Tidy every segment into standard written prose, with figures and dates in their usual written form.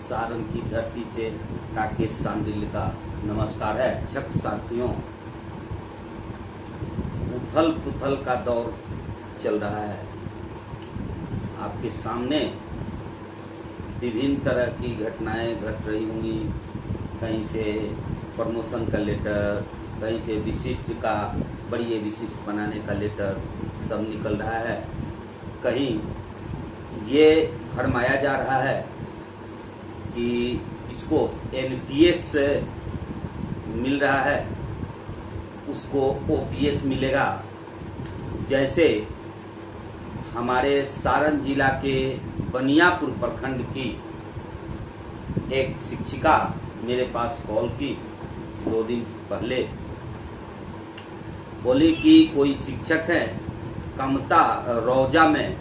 सारण की धरती से राकेश सांडिल का नमस्कार है। चक साथियों, उथल पुथल का दौर चल रहा है। आपके सामने विभिन्न तरह की घटनाएं घट रही होंगी। कहीं से प्रमोशन का लेटर, कहीं से विशिष्ट का बड़ी विशिष्ट बनाने का लेटर सब निकल रहा है। कहीं ये फरमाया जा रहा है कि इसको एनपीएस से मिल रहा है, उसको ओपीएस मिलेगा। जैसे हमारे सारण जिला के बनियापुर प्रखंड की एक शिक्षिका मेरे पास कॉल की 2 दिन पहले, बोली कि कोई शिक्षक है कमता रौजा में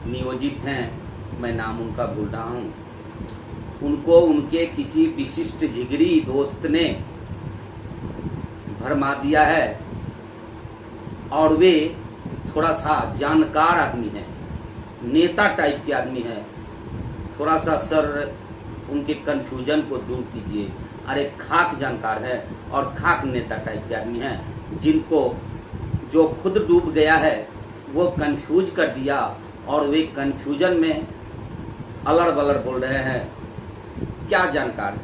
नियोजित हैं, मैं नाम उनका भूल रहा हूँ। उनको उनके किसी विशिष्ट जिगरी दोस्त ने भरमा दिया है और वे थोड़ा सा जानकार आदमी है, नेता टाइप के आदमी है। थोड़ा सा सर उनके कंफ्यूजन को दूर कीजिए। अरे खाक जानकार है और खाक नेता टाइप के आदमी है, जिनको जो खुद डूब गया है वो कंफ्यूज कर दिया और वे कंफ्यूजन में अलड़ बलड़ बोल रहे हैं। क्या जानकार है,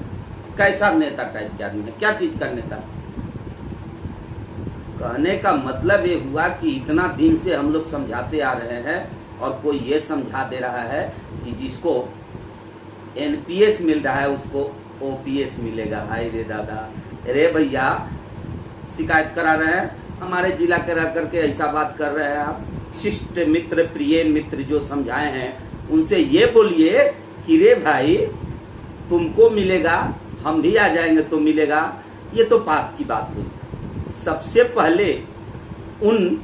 कैसा नेता टाइप के आदमी है, क्या चीज का नेता। कहने का मतलब ये हुआ कि इतना दिन से हम लोग समझाते आ रहे हैं और कोई ये समझा दे रहा है कि जिसको एनपीएस मिल रहा है उसको ओपीएस मिलेगा। हाय रे दादा, अरे भैया शिकायत करा रहे हैं, हमारे जिला के रह करके ऐसा बात कर रहे हैं आप। शिष्ट मित्र प्रिय मित्र जो समझाए हैं उनसे ये बोलिए कि रे भाई तुमको मिलेगा, हम भी आ जाएंगे तो मिलेगा। ये तो बात की बात हुई। सबसे पहले उन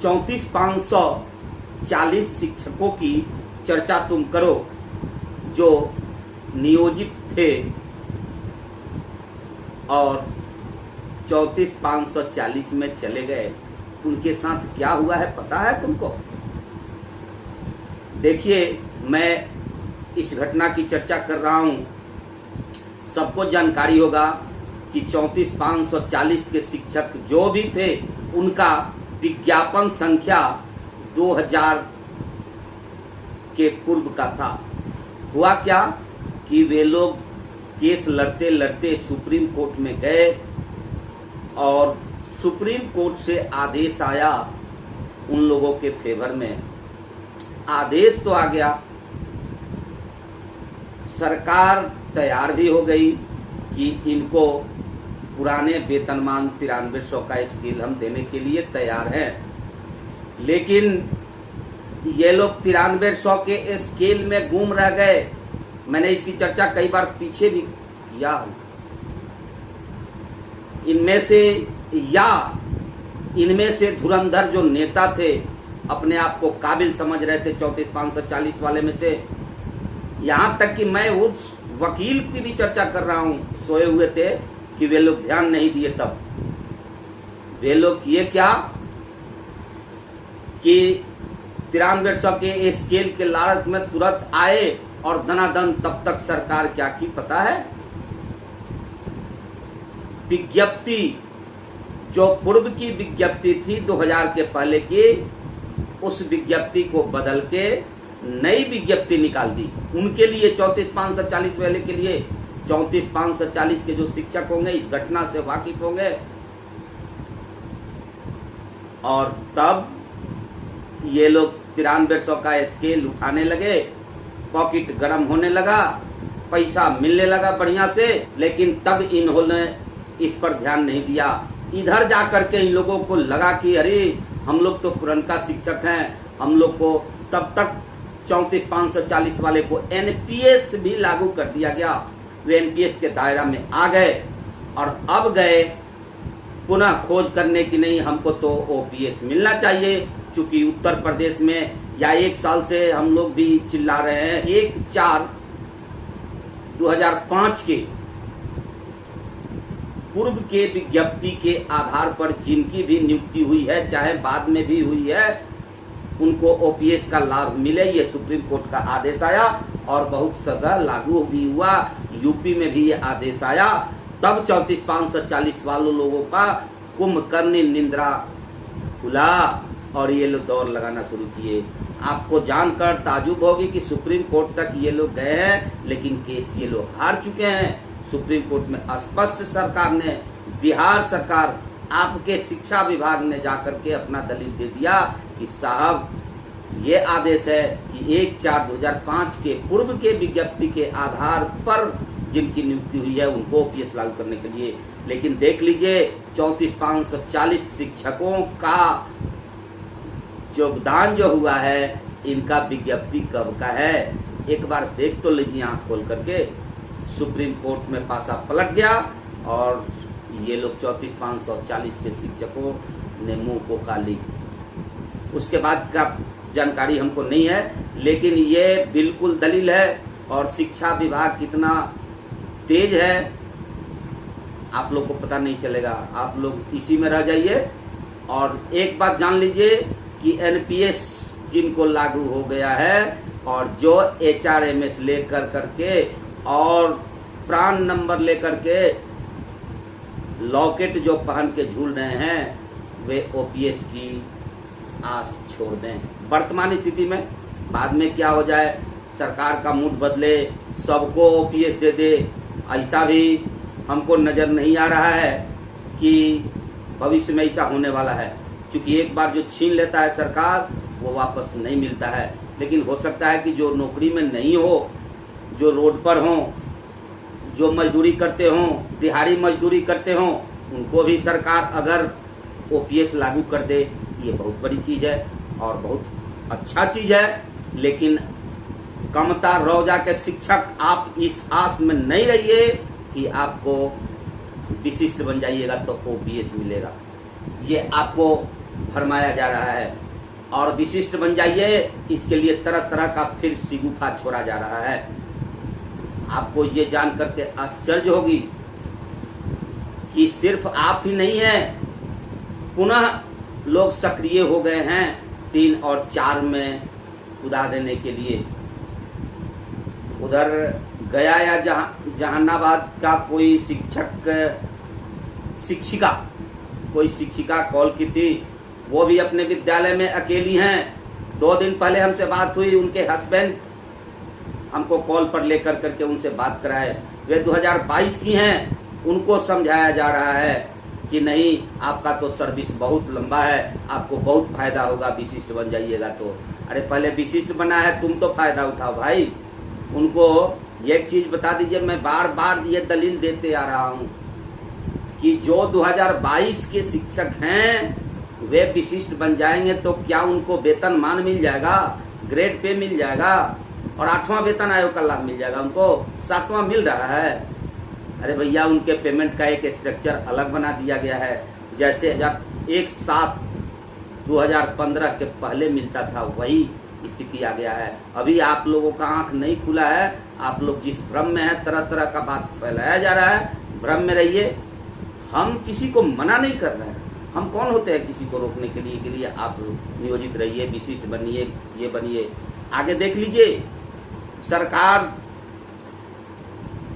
34,540 शिक्षकों की चर्चा तुम करो जो नियोजित थे और 34,540 में चले गए। उनके साथ क्या हुआ है पता है तुमको? देखिए, मैं इस घटना की चर्चा कर रहा हूं, सबको जानकारी होगा कि 34,540 के शिक्षक जो भी थे उनका विज्ञापन संख्या 2000 के पूर्व का था। हुआ क्या कि वे लोग केस लड़ते लड़ते सुप्रीम कोर्ट में गए और सुप्रीम कोर्ट से आदेश आया उन लोगों के फेवर में। आदेश तो आ गया, सरकार तैयार भी हो गई कि इनको पुराने वेतनमान 9300 का स्केल हम देने के लिए तैयार हैं। लेकिन ये लोग 9300 के स्केल में गुम रह गए। मैंने इसकी चर्चा कई बार पीछे भी किया हूं। इनमें से धुरंधर जो नेता थे, अपने आप को काबिल समझ रहे थे 34,540 वाले में से, यहां तक कि मैं उस वकील की भी चर्चा कर रहा हूं, सोए हुए थे कि वे लोग ध्यान नहीं दिए। तब वे लोग किए क्या कि 9300 के स्केल के लालच में तुरंत आए और दनादन। तब तक सरकार क्या की पता है? विज्ञप्ति, जो पूर्व की विज्ञप्ति थी 2000 के पहले की, उस विज्ञप्ति को बदल के नई विज्ञप्ति निकाल दी उनके लिए। 34,540 वाले के लिए 34,540 के जो शिक्षक होंगे इस घटना से वाकिफ होंगे। और तब ये लोग 9300 का स्केल उठाने लगे, पॉकेट गरम होने लगा, पैसा मिलने लगा बढ़िया से। लेकिन तब इन्होंने इस पर ध्यान नहीं दिया। इधर जाकर के इन लोगों को लगा कि अरे हम लोग तो पुरनका शिक्षक हैं, हम लोग को तब तक 34,540 वाले को एनपीएस भी लागू कर दिया गया। वे एनपीएस के दायरा में आ गए और अब गए पुनः खोज करने की, नहीं हमको तो ओपीएस मिलना चाहिए। चूंकि उत्तर प्रदेश में या 1 साल से हम लोग भी चिल्ला रहे हैं, 1/4/2005 के पूर्व के विज्ञप्ति के आधार पर जिनकी भी नियुक्ति हुई है, चाहे बाद में भी हुई है, उनको ओपीएस का लाभ मिले। ये सुप्रीम कोर्ट का आदेश आया और बहुत जगह लागू भी हुआ। यूपी में भी ये आदेश आया, तब 34,540 वालों लोगों का कुंभकर्णी निंद्रा खुला और ये लोग दौड़ लगाना शुरू किए। आपको जानकर ताजुब होगी कि सुप्रीम कोर्ट तक ये लोग गए हैं, लेकिन केस ये लोग हार चुके हैं। सुप्रीम कोर्ट में स्पष्ट सरकार ने, बिहार सरकार, आपके शिक्षा विभाग ने जाकर के अपना दलील दे दिया कि साहब ये आदेश है कि 1/4/2005 के पूर्व के विज्ञप्ति के आधार पर जिनकी नियुक्ति हुई है उनको ओपीएस लागू करने के लिए। लेकिन देख लीजिए 34,540 शिक्षकों का योगदान जो हुआ है, इनका विज्ञप्ति कब का है, एक बार देख तो लीजिए आंख खोल करके। सुप्रीम कोर्ट में पासा पलट गया और ये लोग 34,540 के शिक्षकों ने मुंह को काली। उसके बाद का जानकारी हमको नहीं है, लेकिन ये बिल्कुल दलील है। और शिक्षा विभाग कितना तेज है आप लोग को पता नहीं चलेगा, आप लोग इसी में रह जाइए। और एक बात जान लीजिए कि एनपीएस जिनको लागू हो गया है और जो एचआरएमएस लेकर करके और प्राण नंबर लेकर के लॉकेट जो पहन के झूल रहे हैं, वे ओपीएस की आस छोड़ दें वर्तमान स्थिति में। बाद में क्या हो जाए, सरकार का मूड बदले, सबको ओपीएस दे दे, ऐसा भी हमको नजर नहीं आ रहा है कि भविष्य में ऐसा होने वाला है। क्योंकि एक बार जो छीन लेता है सरकार, वो वापस नहीं मिलता है। लेकिन हो सकता है कि जो नौकरी में नहीं हो, जो रोड पर हों, जो मजदूरी करते हों, दिहाड़ी मजदूरी करते हों, उनको भी सरकार अगर ओपीएस लागू कर दे, ये बहुत बड़ी चीज है और बहुत अच्छा चीज है। लेकिन कमता रौजा के शिक्षक, आप इस आस में नहीं रहिए कि आपको विशिष्ट बन जाइएगा तो ओपीएस मिलेगा, ये आपको फरमाया जा रहा है। और विशिष्ट बन जाइए, इसके लिए तरह तरह का फिर सिगुफा छोड़ा जा रहा है। आपको ये जान करके आश्चर्य होगी कि सिर्फ आप ही नहीं है, पुनः लोग सक्रिय हो गए हैं 3 और 4 में उड़ा देने के लिए। उधर गया या जहानाबाद का कोई शिक्षिका कॉल की थी, वो भी अपने विद्यालय में अकेली हैं। 2 दिन पहले हमसे बात हुई, उनके हस्बैंड हमको कॉल पर लेकर करके उनसे बात कराए। वे 2022 की हैं, उनको समझाया जा रहा है कि नहीं, आपका तो सर्विस बहुत लंबा है, आपको बहुत फायदा होगा, विशिष्ट बन जाइएगा तो। अरे पहले विशिष्ट बना है, तुम तो फायदा उठाओ भाई। उनको एक चीज बता दीजिए, मैं बार बार ये दलील देते आ रहा हूँ कि जो 2022 के शिक्षक हैं वे विशिष्ट बन जाएंगे तो क्या उनको वेतनमान मिल जाएगा, ग्रेड पे मिल जाएगा और 8वां वेतन आयोग का लाभ मिल जाएगा, उनको 7वां मिल रहा है। अरे भैया, उनके पेमेंट का एक स्ट्रक्चर अलग बना दिया गया है, जैसे 1/7/2015 के पहले मिलता था, वही स्थिति आ गया है। अभी आप लोगों का आंख नहीं खुला है, आप लोग जिस भ्रम में है, तरह तरह का बात फैलाया जा रहा है, भ्रम में रहिए। हम किसी को मना नहीं कर रहे हैं, हम कौन होते हैं किसी को रोकने के लिए आप नियोजित रहिए, विशिष्ट बनिए, ये बनिए। आगे देख लीजिए, सरकार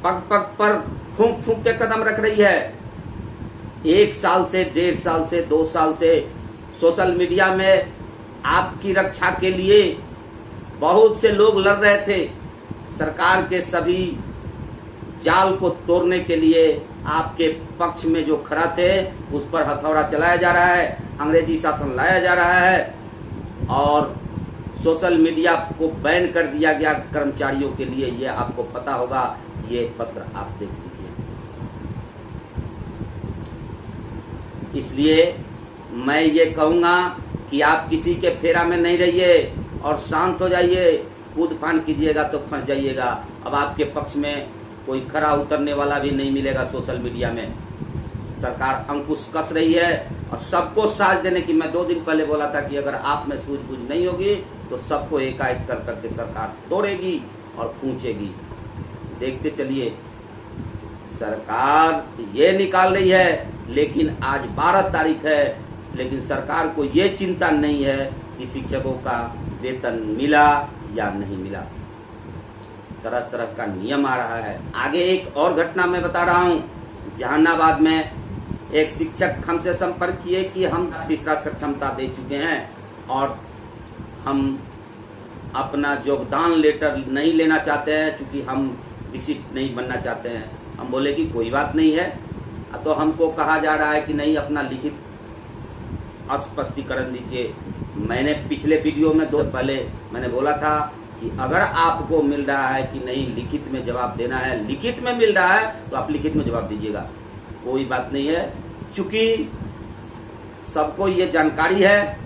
पग पग पर फूंक फूंक के कदम रख रही है। 1 साल से, 1.5 साल से, 2 साल से सोशल मीडिया में आपकी रक्षा के लिए बहुत से लोग लड़ रहे थे। सरकार के सभी जाल को तोड़ने के लिए आपके पक्ष में जो खड़ा थे, उस पर हथौड़ा चलाया जा रहा है, अंग्रेजी शासन लाया जा रहा है और सोशल मीडिया को बैन कर दिया गया कर्मचारियों के लिए। ये आपको पता होगा, ये पत्र आप देख लीजिए। इसलिए मैं ये कहूँगा कि आप किसी के फेरा में नहीं रहिए और शांत हो जाइए। कूद फान कीजिएगा तो फंस जाइएगा। अब आपके पक्ष में कोई खरा उतरने वाला भी नहीं मिलेगा। सोशल मीडिया में सरकार अंकुश कस रही है और सबको साथ देने की, मैं 2 दिन पहले बोला था कि अगर आप में सूझबूझ नहीं होगी तो सबको एकाएक कर करके सरकार तोड़ेगी और पूछेगी। देखते चलिए, सरकार ये निकाल रही है, लेकिन आज 12 तारीख है, लेकिन सरकार को ये चिंता नहीं है कि शिक्षकों का वेतन मिला या नहीं मिला। तरह तरह का नियम आ रहा है। आगे एक और घटना मैं बता रहा हूँ। जहानाबाद में एक शिक्षक हमसे संपर्क किए कि हम तीसरा सक्षमता दे चुके हैं और हम अपना योगदान लेटर नहीं लेना चाहते हैं, क्योंकि हम विशिष्ट नहीं बनना चाहते हैं। हम बोले कि कोई बात नहीं है। तो हमको कहा जा रहा है कि नहीं, अपना लिखित स्पष्टीकरण दीजिए। मैंने पिछले वीडियो में पहले मैंने बोला था कि अगर आपको मिल रहा है कि नहीं लिखित में जवाब देना है, लिखित में मिल रहा है तो आप लिखित में जवाब दीजिएगा, कोई बात नहीं है। चूंकि सबको ये जानकारी है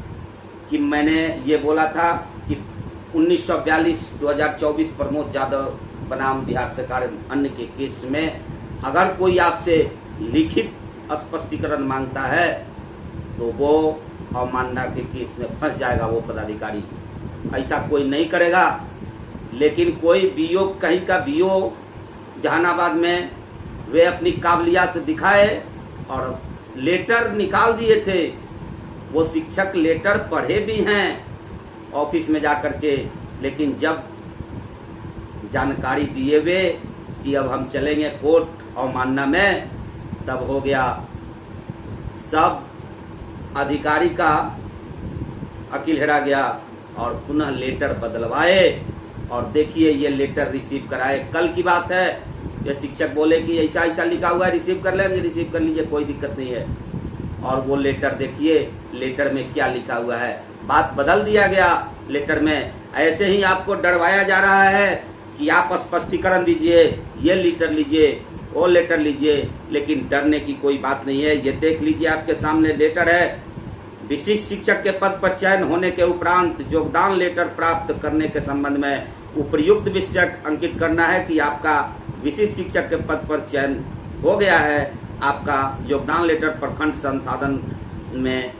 कि मैंने ये बोला था कि 1942-2024 प्रमोद यादव बनाम बिहार सरकार अन्य के केस में अगर कोई आपसे लिखित स्पष्टीकरण मांगता है तो वो अवमानना के केस में फंस जाएगा वो पदाधिकारी। ऐसा कोई नहीं करेगा। लेकिन कोई बीओ, कहीं का बीओ जहानाबाद में, वे अपनी काबिलियत दिखाए और लेटर निकाल दिए थे। वो शिक्षक लेटर पढ़े भी हैं ऑफिस में जाकर के, लेकिन जब जानकारी दिए वे कि अब हम चलेंगे कोर्ट अवमानना में, तब हो गया सब अधिकारी का अकील हेरा गया और पुनः लेटर बदलवाए और देखिए ये लेटर रिसीव कराए। कल की बात है, ये शिक्षक बोले कि ऐसा ऐसा लिखा हुआ है, रिसीव कर ले, मुझे रिसीव कर लीजिए, कोई दिक्कत नहीं है। और वो लेटर देखिए, लेटर में क्या लिखा हुआ है, बात बदल दिया गया लेटर में। ऐसे ही आपको डरवाया जा रहा है कि आप स्पष्टीकरण दीजिए, ये लेटर लीजिए, वो लेटर लीजिए, लेकिन डरने की कोई बात नहीं है। ये देख लीजिए, आपके सामने लेटर है। विशिष्ट शिक्षक के पद पर चयन होने के उपरांत योगदान लेटर प्राप्त करने के संबंध में उपयुक्त विषय अंकित करना है कि आपका विशिष्ट शिक्षक के पद पर चयन हो गया है। आपका योगदान लेटर प्रखंड संसाधन में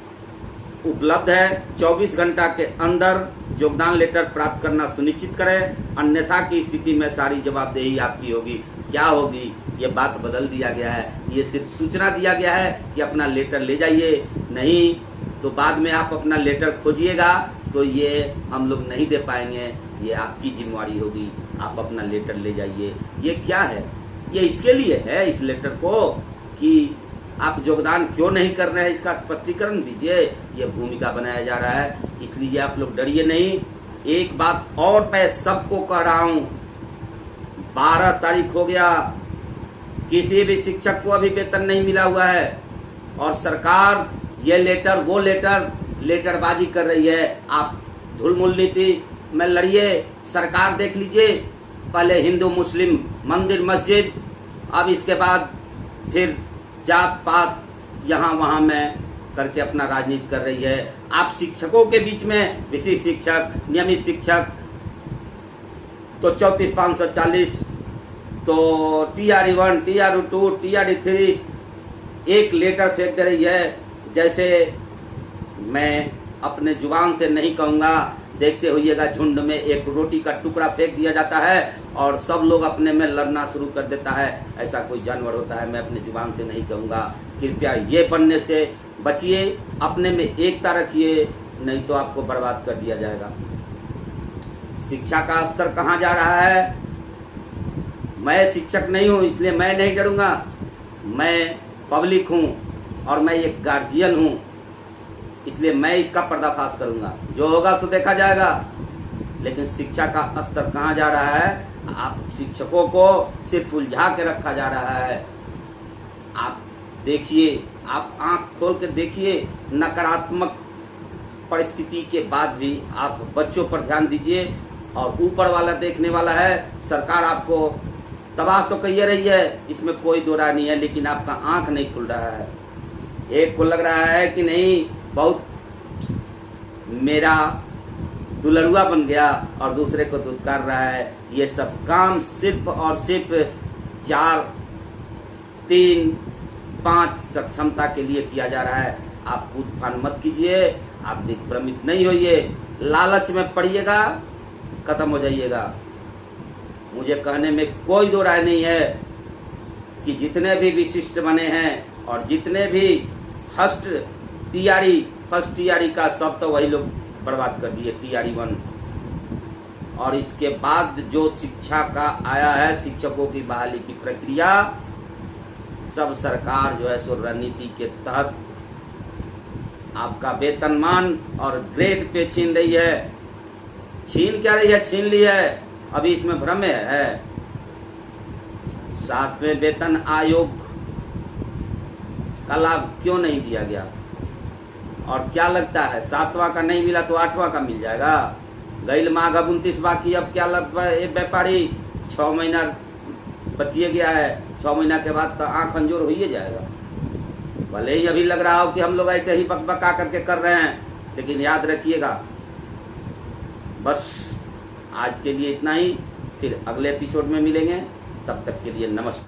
उपलब्ध है। 24 घंटा के अंदर योगदान लेटर प्राप्त करना सुनिश्चित करें, अन्यथा की स्थिति में सारी जवाबदेही आपकी होगी। क्या होगी, ये बात बदल दिया गया है। ये सिर्फ सूचना दिया गया है कि अपना लेटर ले जाइए, नहीं तो बाद में आप अपना लेटर खोजिएगा तो ये हम लोग नहीं दे पाएंगे, ये आपकी जिम्मेवारी होगी, आप अपना लेटर ले जाइए। ये क्या है, ये इसके लिए है, इस लेटर को कि आप योगदान क्यों नहीं कर रहे हैं, इसका स्पष्टीकरण दीजिए। ये भूमिका बनाया जा रहा है, इसलिए आप लोग डरिए नहीं। एक बात और मैं सबको कह रहा हूं, 12 तारीख हो गया, किसी भी शिक्षक को अभी वेतन नहीं मिला हुआ है और सरकार ये लेटर वो लेटरबाजी कर रही है। आप धुलमुल नीति में लड़िए, सरकार देख लीजिए, पहले हिंदू मुस्लिम मंदिर मस्जिद, अब इसके बाद फिर जात पात यहाँ वहाँ में करके अपना राजनीति कर रही है। आप शिक्षकों के बीच में विशिष्ट शिक्षक, नियमित शिक्षक तो 34,540, तो TRE1, TRE2, TRE3 एक लेटर फेंक दे रही है। जैसे मैं अपने जुबान से नहीं कहूँगा, देखते होइएगा, झुंड में एक रोटी का टुकड़ा फेंक दिया जाता है और सब लोग अपने में लड़ना शुरू कर देता है। ऐसा कोई जानवर होता है, मैं अपने जुबान से नहीं कहूँगा। कृपया ये बनने से बचिए, अपने में एकता रखिए, नहीं तो आपको बर्बाद कर दिया जाएगा। शिक्षा का स्तर कहाँ जा रहा है? मैं शिक्षक नहीं हूँ, इसलिए मैं नहीं डरूंगा। मैं पब्लिक हूँ और मैं एक गार्जियन हूँ, इसलिए मैं इसका पर्दाफाश करूंगा। जो होगा सो देखा जाएगा। लेकिन शिक्षा का स्तर कहाँ जा रहा है? आप शिक्षकों को सिर्फ उलझा के रखा जा रहा है। आप देखिए, आप आंख खोल के देखिए, नकारात्मक परिस्थिति के बाद भी आप बच्चों पर ध्यान दीजिए और ऊपर वाला देखने वाला है। सरकार आपको तबाह तो कही रही है, इसमें कोई दो राय नहीं है, लेकिन आपका आंख नहीं खुल रहा है। एक को लग रहा है कि नहीं बहुत मेरा दुलरुआ बन गया और दूसरे को दुत्कार रहा है। ये सब काम सिर्फ और सिर्फ 4, 3, 5 सक्षमता के लिए किया जा रहा है। आप कूद फान मत कीजिए, आप दिग्भ्रमित नहीं होइए, लालच में पड़िएगा, खत्म हो जाइएगा। मुझे कहने में कोई दो राय नहीं है कि जितने भी विशिष्ट बने हैं और जितने भी फर्स्ट टीआरई का सब तो वही लोग बर्बाद कर दिए, TRE1 और इसके बाद जो शिक्षा का आया है, शिक्षकों की बहाली की प्रक्रिया, सब सरकार जो है सो रणनीति के तहत आपका वेतनमान और ग्रेड पे छीन रही है। छीन क्या रही है? छीन ली है। अभी इसमें भ्रम है। 7वें वेतन आयोग का लाभ क्यों नहीं दिया गया? और क्या लगता है 7वां का नहीं मिला तो 8वां का मिल जाएगा? गईल माघ अब 29 बाकी, अब क्या व्यापारी 6 महीना बचिए गया है, 6 महीना के बाद तो आंख अंजोर हो ही जाएगा। भले ही अभी लग रहा हो कि हम लोग ऐसे ही बकबका करके कर रहे हैं, लेकिन याद रखिएगा। बस आज के लिए इतना ही, फिर अगले एपिसोड में मिलेंगे। तब तक के लिए नमस्कार।